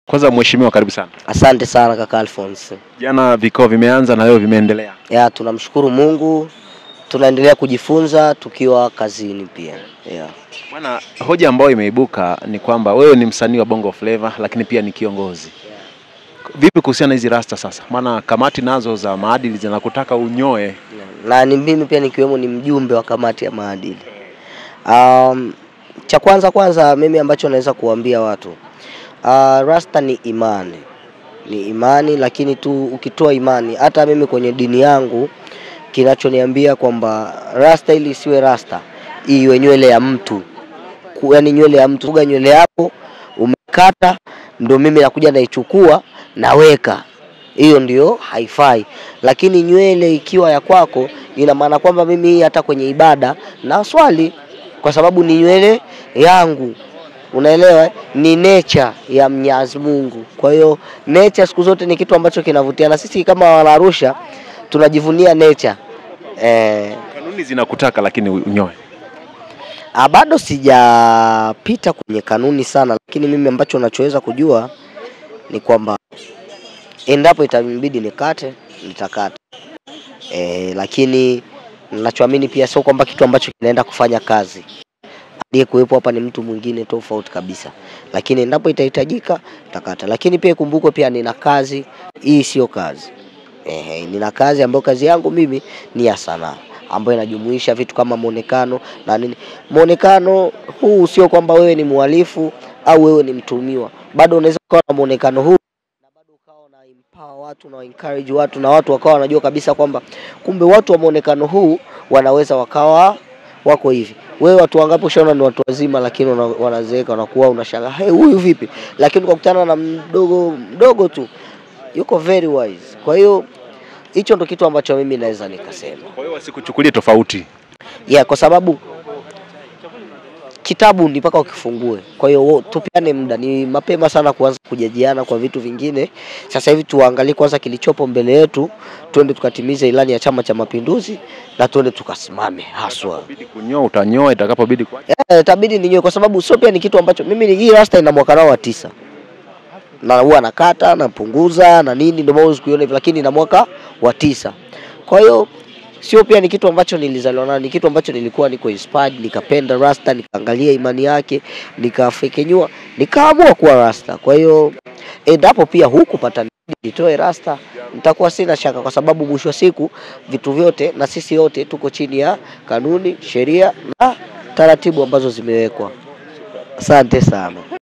Kwanza mheshimiwa, karibu sana. Asante sana kaka Alphonse. Jana vikao vimeanza na leo vimeendelea. Tunamshukuru Mungu. Tunaendelea kujifunza tukiwa kazini pia. Bwana, hoja ambayo imeibuka ni kwamba wewe ni msanii wa Bongo Flava lakini pia ni kiongozi. Vipi kuhusiana hizi rasta sasa? Maana kamati nazo za maadili zinakutaka unyoe. Na ni mimi pia nikiwemo ni mjumbe wa kamati ya maadili. Cha kwanza mimi ambacho naweza kuambia watu. Rasta ni imani. Ni imani, lakini tu ukitoa imani, hata mimi kwenye dini yangu kinachoniambia kwamba rasta ili isiwe rasta, iwe nywele ya mtu. Yaani nywele ya mtu, fuga nywele yako umekata, ndio mimi nakuja naichukua naweka. Hiyo ndio haifai. Lakini nywele ikiwa ya kwako, ina maana kwamba mimi hata kwenye ibada na swali, kwa sababu ni nywele yangu. Unaelewa, ni nature ya Mwenyezi Mungu. Kwa hiyo nature siku zote ni kitu ambacho kinavutia, na sisi kama Wanaarusha tunajivunia nature. Kanuni zinakutaka lakini unyoe. Bado sijapita kwenye kanuni sana, lakini mimi ambacho nachoweza kujua ni kwamba endapo itabidi nikate, nitakata. Lakini ninachoamini pia sio kwamba kitu ambacho kinaenda kufanya kazi. Aliyekuwepo hapa ni mtu mwingine tofauti kabisa. Lakini endapo itahitajika, nitakata. Lakini pia kumbukwe pia nina kazi, hii sio kazi. Nina kazi ambayo kazi yangu mimi ni ya sanaa, ambayo inajumuisha vitu kama muonekano na nini. Muonekano huu sio kwamba wewe ni mhalifu au wewe ni mtumiwa. Bado unaweza kuwa na muonekano huu na bado ukawa na empower watu na encourage watu, na watu wakawa wanajua kabisa kwamba kumbe watu wa muonekano huu wanaweza wakawa wako hivi. Wewe watu wangapi ushaona ni watu wazima lakini wanazeeka, wanakuwa unashangaa, huyu vipi? Lakini ukakutana na mdogo tu yuko very wise. Kwa hiyo hicho ndo kitu ambacho mimi naweza nikasema. Kwa hiyo wasikuchukulie tofauti. Kwa sababu kitabu ni mpaka ukifungue. Kwa hiyo tupiane muda, ni mapema sana kuanza kujajiana kwa vitu vingine. Sasa hivi tuangalie kwanza kilichopo mbele yetu, twende tukatimize ilani ya Chama cha Mapinduzi na twende tukasimame haswa. Itabidi kunyoa utanyoa, itakapobidi kwa. Itabidi ninyoe, kwa sababu sio pia ni kitu ambacho mimi hii rasta ina mwaka nao wa 9. Na huwa nakata, napunguza na nini, ndio maana usikione hivi, lakini ina mwaka wa 9. Kwa hiyo sio pia ni kitu ambacho nilizaliwa nacho, ni kitu ambacho nilikuwa niko inspired, nikapenda rasta, nikaangalia imani yake, nikafekenyua, nikaamua kuwa rasta. Kwa hiyo endapo pia hukupata nitoe rasta, nitakuwa sina shaka, kwa sababu mwisho wa siku vitu vyote na sisi yote tuko chini ya kanuni, sheria na taratibu ambazo zimewekwa. Asante sana.